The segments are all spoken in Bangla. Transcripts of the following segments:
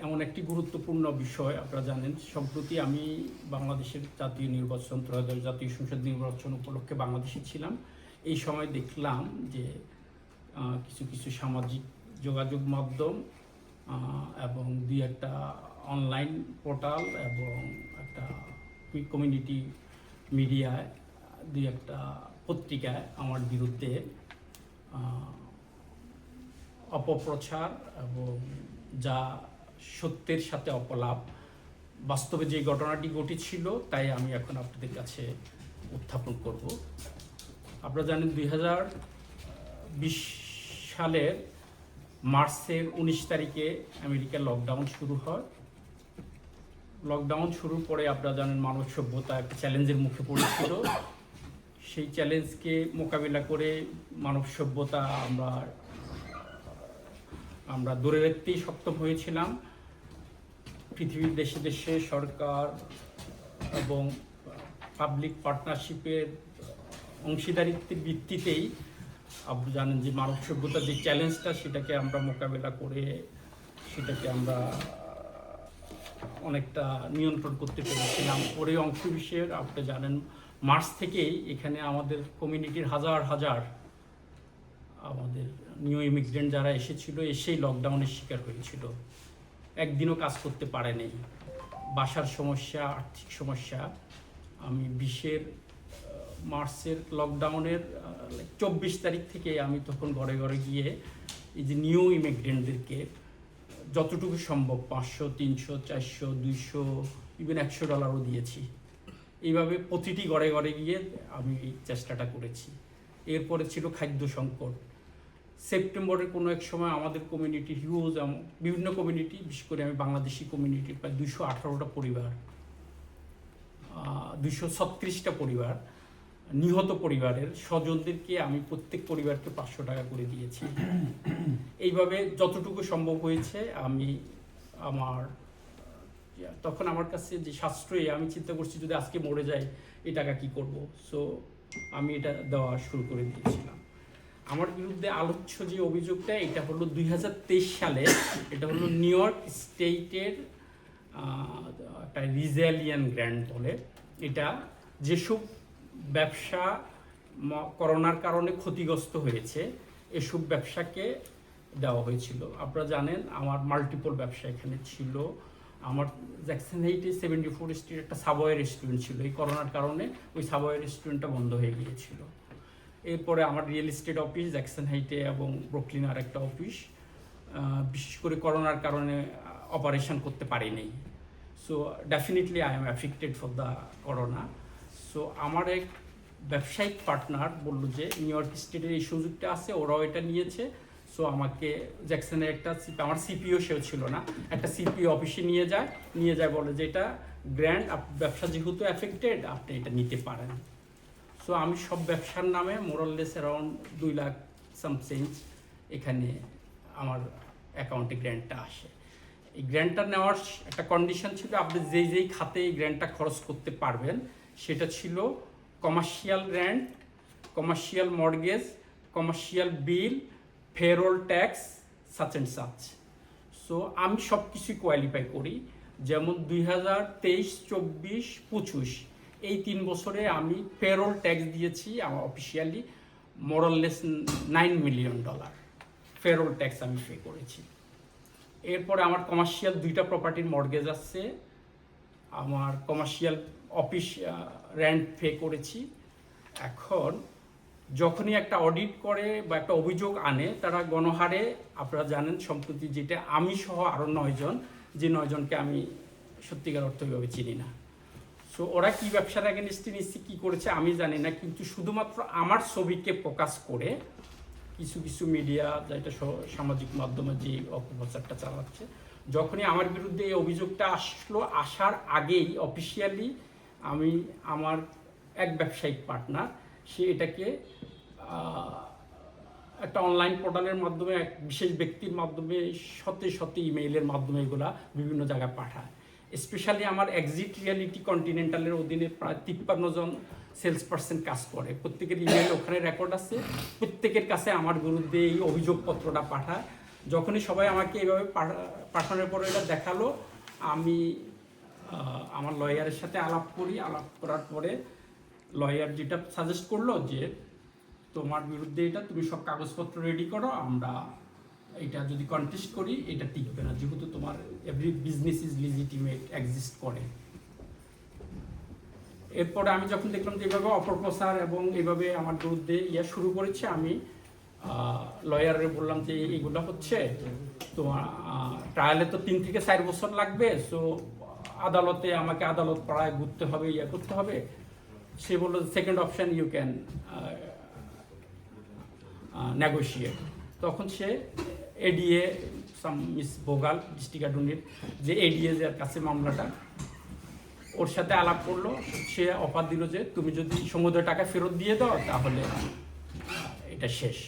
এমন একটি গুরুত্বপূর্ণ বিষয় আপনারা জানেন, সম্প্রতি আমি বাংলাদেশের জাতীয় নির্বাচন, ত্রয়োদশ জাতীয় সংসদ নির্বাচন উপলক্ষে বাংলাদেশে ছিলাম। এই সময় দেখলাম যে কিছু কিছু সামাজিক যোগাযোগ মাধ্যম এবং দুই একটা অনলাইন পোর্টাল এবং একটা কমিউনিটি মিডিয়ায় দুই একটা পত্রিকায় আমার বিরুদ্ধে অপপ্রচার এবং যা সত্যের সাথে অপলাপ, বাস্তবে যে ঘটনাটি ঘটেছিল তাই আমি এখন আপনাদের কাছে উত্থাপন করব। আপনারা জানেন 2020 সালের মার্চের 19 তারিখে আমেরিকার লকডাউন শুরু হয়। লকডাউন শুরুর পরে আপনারা জানেন মানব সভ্যতা একটা চ্যালেঞ্জের মুখে পড়েছিল। সেই চ্যালেঞ্জকে মোকাবিলা করে মানব সভ্যতা আমরা ধরে রাখতেই সক্ষম হয়েছিলাম। পৃথিবীর দেশে দেশে সরকার এবং পাবলিক পার্টনারশিপের অংশীদারিত্বের ভিত্তিতেই আপনি জানেন যে মানব সভ্যতার যে চ্যালেঞ্জটা সেটাকে আমরা মোকাবেলা করে সেটাকে আমরা অনেকটা নিয়ন্ত্রণ করতে পেরেছিলাম। পরে অংশ বিশেষ আপনি জানেন মার্চ থেকেই এখানে আমাদের কমিউনিটির হাজার হাজার আমাদের নিউ ইমিগ্রেন্ট যারা এসেছিল এসেই লকডাউনের শিকার হয়েছিল। একদিনও কাজ করতে পারেনি, বাসার সমস্যা, আর্থিক সমস্যা। আমি 20 মার্চের লকডাউনের 24 তারিখ থেকে আমি তখন ঘরে ঘরে গিয়ে এই যে নিউ ইমিগ্রেন্টদেরকে যতটুকু সম্ভব 500, 300, 400, 200, ইভেন $100 দিয়েছি। এইভাবে প্রতিটি ঘরে ঘরে গিয়ে আমি এই চেষ্টাটা করেছি। এরপরে ছিল খাদ্য সংকট। সেপ্টেম্বরের কোনো এক সময় আমাদের কমিউনিটির হিউজ বিভিন্ন কমিউনিটি, বিশেষ করে আমি বাংলাদেশি কমিউনিটির প্রায় 218টা পরিবার, 236টা পরিবার, নিহত পরিবারের স্বজনদেরকে আমি প্রত্যেক পরিবারকে $500 করে দিয়েছি। এইভাবে যতটুকু সম্ভব হয়েছে আমি তখন আমার কাছে যে সাশ্রয়ী, আমি চিন্তা করছি যদি আজকে মরে যাই এই টাকা কী করব। সো আমি এটা দেওয়া শুরু করে দিয়েছিলাম। আমার বিরুদ্ধে আলোচ্য যে অভিযোগটা, এটা হলো 2023 সালে, এটা হলো নিউ ইয়র্ক স্টেটের একটা রিজালিয়ান গ্র্যান্ট বলে। এটা যেসব ব্যবসা করোনার কারণে ক্ষতিগ্রস্ত হয়েছে এসব ব্যবসাকে দেওয়া হয়েছিল। আপনারা জানেন আমার মাল্টিপল ব্যবসা এখানে ছিল। আমার জ্যাকসন হাইটে 74 স্ট্রিট একটা সাবওয়ে রেস্টুরেন্ট ছিল। এই করোনার কারণে ওই সাবওয়ে রেস্টুরেন্টটা বন্ধ হয়ে গিয়েছিল। এরপরে আমার রিয়েল এস্টেট অফিস জ্যাকসন হাইটে এবং ব্রুকলিনে আর একটা অফিস বিশেষ করে করোনার কারণে অপারেশন করতে পারিনি। So definitely I am affected for the corona. So আমার এক ব্যবসায়িক পার্টনার বললো যে নিউ ইয়র্ক স্টেটের এই সুযোগটা আছে, ওরাও এটা নিয়েছে। সো আমাকে জ্যাকসনের একটা আমার সিপিও সেও ছিল না, একটা সিপিও অফিসে নিয়ে যায় বলে যে এটা গ্র্যান্ড, ব্যবসা যেহেতু অ্যাফেক্টেড আপনি এটা নিতে পারেন। সো আমি সব ব্যবসার নামে মোরাললেস অ্যারাউন্ড 2 লাখ সামথিং এখানে আমার অ্যাকাউন্টে গ্র্যান্টটা আসে। এই গ্র্যান্টটা নেওয়ার একটা কন্ডিশন ছিল, আপনি যেই খাতে এই গ্র্যান্টটা খরচ করতে পারবেন সেটা ছিল commercial grant, commercial mortgage, commercial bill, payroll tax, such and such. So আমি সব কিছুই কোয়ালিফাই করি। যেমন 2023, 24, 25 এই 3 বছরে আমি পেরোল ট্যাক্স দিয়েছি আমার অফিসিয়ালি মোরাললেস $9 মিলিয়ন পেরোল ট্যাক্স আমি পে করেছি। এরপরে আমার কমার্শিয়াল 2টা প্রপার্টির মর্গেজ আছে, আমার কমার্শিয়াল অফিস রেন্ট পে করেছি। এখন যখনই একটা অডিট করে বা একটা অভিযোগ আনে তারা গণহারে, আপনারা জানেন সম্প্রতি যেটা আমি সহ আরও 9 জন, যে 9 জনকে আমি সত্যিকার অর্থভাবে চিনি না। সো ওরা কী ব্যবসার অ্যাগেনস্টে নিশ্চিত কী করেছে আমি জানি না, কিন্তু শুধুমাত্র আমার ছবিকে ফোকাস করে কিছু কিছু মিডিয়া যেটা সামাজিক মাধ্যমে যে অপপ্রচারটা চালাচ্ছে, যখনই আমার বিরুদ্ধে এই অভিযোগটা আসার আগেই অফিসিয়ালি আমার এক ব্যবসায়িক পার্টনার সে এটাকে একটা অনলাইন পোর্টালের মাধ্যমে এক বিশেষ ব্যক্তির মাধ্যমে শত ইমেইলের মাধ্যমে এগুলা বিভিন্ন জায়গায় পাঠায়। স্পেশালি আমার এক্সিট রিয়ালিটি কন্টিনেন্টালের অধীনে প্রায় 53 জন সেলস পার্সন কাজ করে, প্রত্যেকের ইমেইল ওখানে রেকর্ড আছে, প্রত্যেকের কাছে আমার বিরুদ্ধে এই অভিযোগপত্রটা পাঠায় যখনই সবাই আমাকে এইভাবে পাঠানোর পরে এটা দেখালো, আমি আমার লয়ারের সাথে আলাপ করার পরে লয়ার যেটা সাজেস্ট করলো যে তোমার বিরুদ্ধে এটা, তুমি সব কাগজপত্র রেডি করো, আমরা এটা যদি কন্টেস্ট করি এটা টিকবে না, যেহেতু তোমার এভরি বিজনেস ইজ লিজিটিমেট এক্সিস্ট করে। এরপরে আমি যখন দেখলাম যে এইভাবে অপপ্রচার এবং এইভাবে আমার বিরুদ্ধে শুরু করেছে, আমি লয়ারে বললাম যে এইগুলো হচ্ছে তো ট্রায়ালে তো 3 থেকে 4 বছর লাগবে, সো আদালতে আমাকে আদালত পাড়ায় ঘুরতে হবে, করতে হবে। সে বললো second option you can negotiate. তখন সে এডিএ মিস ভোগাল ডিস্ট্রিক্ট অ্যাটর্নির যে এডিএ যার কাছে মামলাটা, ওর সাথে আলাপ করলো। সে অফার দিল যে তুমি যদি সমুদ্র টাকা ফেরত দিয়ে দাও তাহলে এটা শেষ।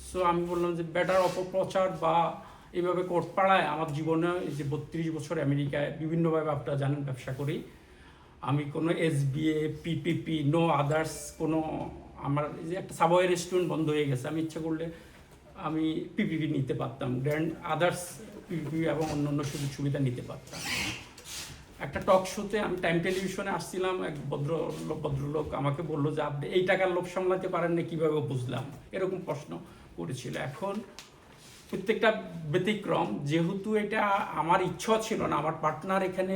সো আমি বললাম যে বেটার অপপ্রচার বা এইভাবে কোর্ট পাড়ায় আমার জীবনে এই যে 32 বছর আমেরিকায় বিভিন্নভাবে আপনারা জানেন ব্যবসা করি, আমি কোনো এসবিএ পিপিপি নো আদার্স কোনো, আমার যে একটা সাবওয়ে রেস্টুরেন্ট বন্ধ হয়ে গেছে, আমি ইচ্ছা করলে আমি পিপিপি নিতে পারতাম, গ্র্যান্ড আদার্স পিপিপি এবং অন্য সুযোগ সুবিধা নিতে পারতাম। একটা টক শোতে আমি টাইম টেলিভিশনে আসছিলাম, এক ভদ্রলোক আমাকে বললো যে আপনি এই টাকার লোভ সামলাতে পারেন না, কীভাবে বুঝলাম, এরকম প্রশ্ন করেছিল। এখন প্রত্যেকটা ব্যতিক্রম, যেহেতু এটা আমার ইচ্ছা ছিল না, আমার পার্টনার এখানে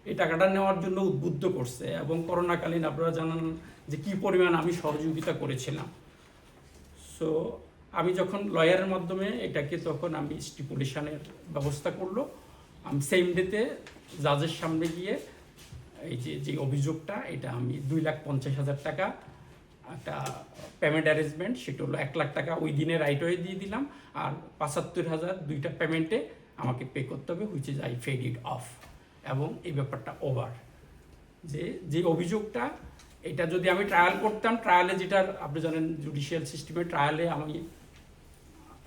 এই টাকাটা নেওয়ার জন্য উদ্বুদ্ধ করছে, এবং করোনাকালীন আপনারা জানান যে কী পরিমাণ আমি সহযোগিতা করেছিলাম। সো আমি যখন লয়ারের মাধ্যমে এটাকে, তখন আমি স্টিপুলেশনের ব্যবস্থা করলো, আমি সেম ডেতে জাজের সামনে গিয়ে এই যে অভিযোগটা, এটা আমি 2,50,000 টাকা একটা পেমেন্ট অ্যারেঞ্জমেন্ট, সেটা হলো 1 লাখ টাকা ওই দিনে রাইট ওয়ে দিয়ে দিলাম, আর 75,000 দুইটা পেমেন্টে আমাকে পে করতে হবে, which is I fed it off. এবং এই ব্যাপারটা ওভার। যে অভিযোগটা, এটা যদি আমি ট্রায়াল করতাম, ট্রায়ালে যেটা আপনি জানেন জুডিশিয়াল সিস্টেমে ট্রায়ালে আমি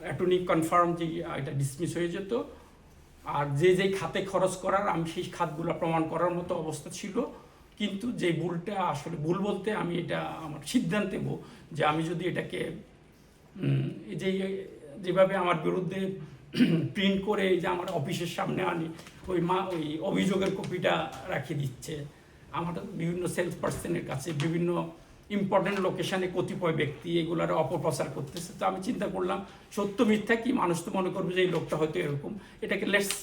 অ্যাটর্নি কনফার্ম যে এটা ডিসমিস হয়ে যেত, আর যেই খাতে খরচ করার আমি সেই খাতগুলো প্রমাণ করার মতো অবস্থা ছিল। কিন্তু যে ভুলটা, আসলে ভুল বলতে আমি এটা আমার সিদ্ধান্তে যে আমি যদি এটাকে যেভাবে আমার বিরুদ্ধে প্রিন্ট করে এই যে আমার অফিসের সামনে আনি, ওই অভিযোগের কপিটা রাখিয়ে দিচ্ছে, আমার বিভিন্ন সেলস পার্সনের কাছে, বিভিন্ন ইম্পর্টেন্ট লোকেশানে কতিপয় ব্যক্তি এগুলার অপপ্রচার করতেছে। তো আমি চিন্তা করলাম সত্য মিথ্যা কি, মানুষ তো মনে করবে যে এই লোকটা হয়তো এরকম, এটাকে লেটস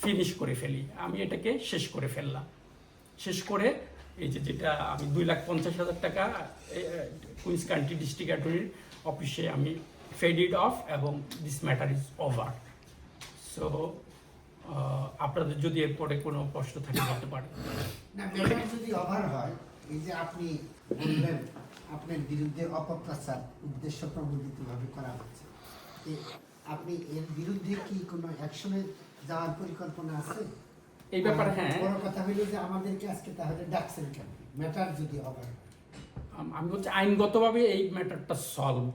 ফিনিশ করে ফেলি। আমি এটাকে শেষ করে ফেললাম। শেষ করে এই যেটা আমি 2,50,000 টাকা কুইন্স কান্ট্রি ডিস্ট্রিক্ট অ্যাটর্নির অফিসে আমি ফেড ইট অফ, এবং this matter is over. So আপনাদের যদি এরপরে কোনো প্রশ্ন থাকে বলতে পারেন। না, ম্যাটার যদি ওভার হয়, এই যে আপনি বললেন আপনার বিরুদ্ধে অপপ্রচার উদ্দেশ্য প্রণোদিতভাবে করা হচ্ছে, আপনি এর বিরুদ্ধে কি কোনো অ্যাকশনে যাওয়ার পরিকল্পনা আছে? এই ব্যাপারে হ্যাঁ, বড় কথা হলো যে আমাদেরকে আজকে তাহলে ডাকছেন কেন, ম্যাটার যদি ওভার? আমি বলছি আইনগতভাবে এই ম্যাটারটা সলভ,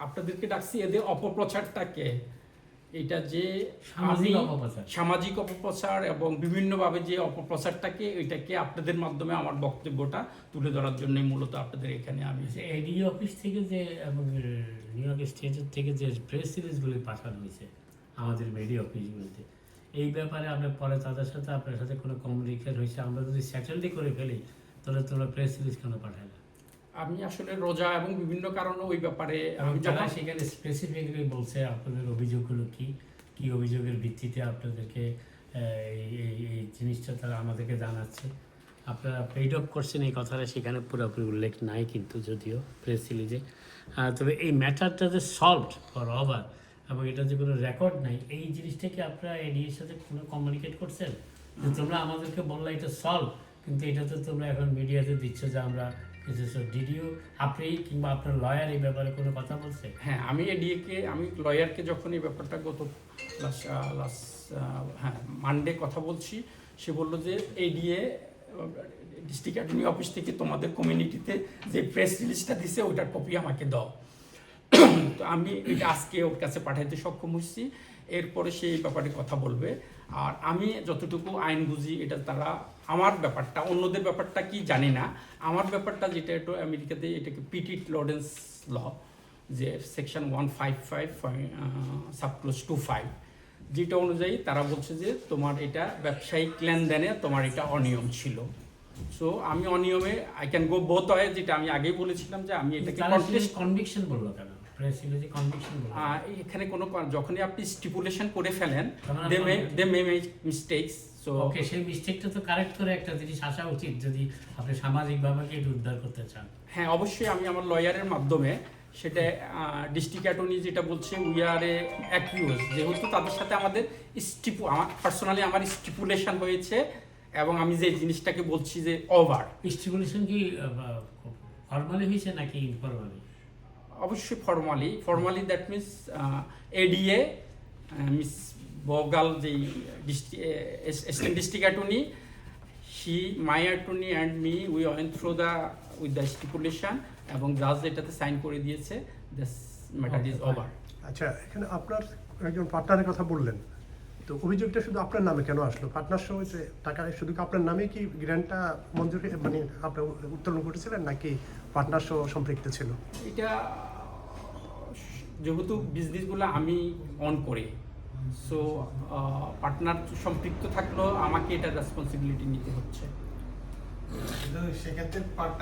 আপনাদেরকে ডাকছি। এদের অপপ্রচারটাকে, এটা যে সামাজিক অপপ্রচার এবং বিভিন্নভাবে যে অপপ্রচারটাকে, এটাকে আপনাদের মাধ্যমে আমার বক্তব্যটা তুলে ধরার জন্যই মূলত আপনাদের এখানে আমি এডি অফিস থেকে যে এবং নিউ ইয়র্ক স্টেটের থেকে যে প্রেস সিরিজগুলি পাঠানো হয়েছে আমাদের মেডি অফিসগুলিতে, এই ব্যাপারে আমরা পরে তাদের সাথে আপনার সাথে কোনো কমিউনিকেট হয়েছে? আমরা যদি সেটেলডই করে ফেলি তাহলে তোমরা প্রেস সিরিজ কেন পাঠায় না? আমি আসলে রোজা এবং বিভিন্ন কারণে ওই ব্যাপারে আমি যারা সেখানে স্পেসিফিকলি বলছে আপনাদের অভিযোগগুলো কি কি অভিযোগের ভিত্তিতে আপনাদেরকে এই জিনিসটা তারা আমাদেরকে জানাচ্ছে, আপনারা পেইড অফ করছেন এই কথাটা সেখানে পুরোপুরি উল্লেখ নাই কিন্তু যদিও প্রেস রিলিজে। তবে এই ম্যাটারটা যে সলভ ফর ওভার এবং এটা যে কোনো রেকর্ড নাই, এই জিনিসটাকে আপনারা এডিএর সাথে কোনো কমিউনিকেট করছেন? যে তোমরা আমাদেরকে বললে এটা সলভ, কিন্তু এটা তো তোমরা এখন মিডিয়াতে দিচ্ছ যে আমরা কিছু। ডিডিও আপনি কিংবা আপনার লয়ার এই ব্যাপারে কোনো কথা বলছে? হ্যাঁ, আমি এডিএকে, আমি লয়ারকে যখন এই ব্যাপারটা গত মানডে কথা বলছি, সে বললো যে এডিএ ডিস্ট্রিক্ট অ্যাটর্নি অফিস থেকে তোমাদের কমিউনিটিতে যে প্রেস রিলিজটা দিছে ওইটার কপি আমাকে দাও। তো আমি এটা আজকে ওর কাছে পাঠাইতে সক্ষম হচ্ছি। এরপরে সে এই ব্যাপারে কথা বলবে। আর আমি যতটুকু আইন বুঝি, এটা তারা আমার ব্যাপারটা, অন্যদের ব্যাপারটা কি জানি না, আমার ব্যাপারটা যেটা একটু আমেরিকাতে এটাকে পিটিট লরেন্স ল, যে সেকশন 155 সাবক্লোজ 25, যেটা অনুযায়ী তারা বলছে যে তোমার এটা ব্যবসায়িক লেনদেনে তোমার এটা অনিয়ম ছিল। সো আমি অনিয়মে I can go both way, যেটা আমি আগেই বলেছিলাম যে আমি এটাকে কনভিকশন বললো কেন? প্রেস রিলিজে কনভিকশন বললো। এখানে কোনো যখনই আপনি স্টিপুলেশন করে ফেলেন তার they may make mistakes. So okay, সেই মিস্টেকটা তো কারেক্ট করে একটা জিনিস আসা উচিত যদি আপনি সামাজিকভাবে এটা উদ্ধার করতে চান। হ্যাঁ, অবশ্যই আমি আমার লয়ারের মাধ্যমে সেটা ডিস্ট্রিক্ট অ্যাটর্নি যেটা বলছে উই আর এ অ্যাকিউজ, যেহেতু তাদের সাথে আমাদের আমার পার্সোনালি আমার স্টিপুলেশন হয়েছে এবং আমি যে জিনিসটাকে বলছি যে ওভার। স্টিপুলেশন কি ফর্মালি হয়েছে নাকি ইনফরমালি? অবশ্যই formally that means ADA miss Bogle যেই assistant district attorney, my attorney and me we went through with the stipulation এবং জাজ এটাতে সাইন করে দিয়েছে, দিস ম্যাটার ইজ ওভার। আচ্ছা, এখানে আপনার একজন পার্টনারের কথা বললেন, তো অভিযোগটা শুধু আপনার নামে কেন আসলো? পার্টনার সহ যে টাকা শুধু কি আপনার নামে কি গ্র্যান্টটা মঞ্জুর মানে আপনার উত্তোলন করেছিলেন নাকি পার্টনার সহ সম্পৃক্ত ছিল? এটা যেহেতু বিজনেসগুলো আমি অন করি, সো পার্টনার সম্পৃক্ত থাকলেও আমাকে এটা রেসপন্সিবিলিটি নিতে হচ্ছে। সেক্ষেত্রে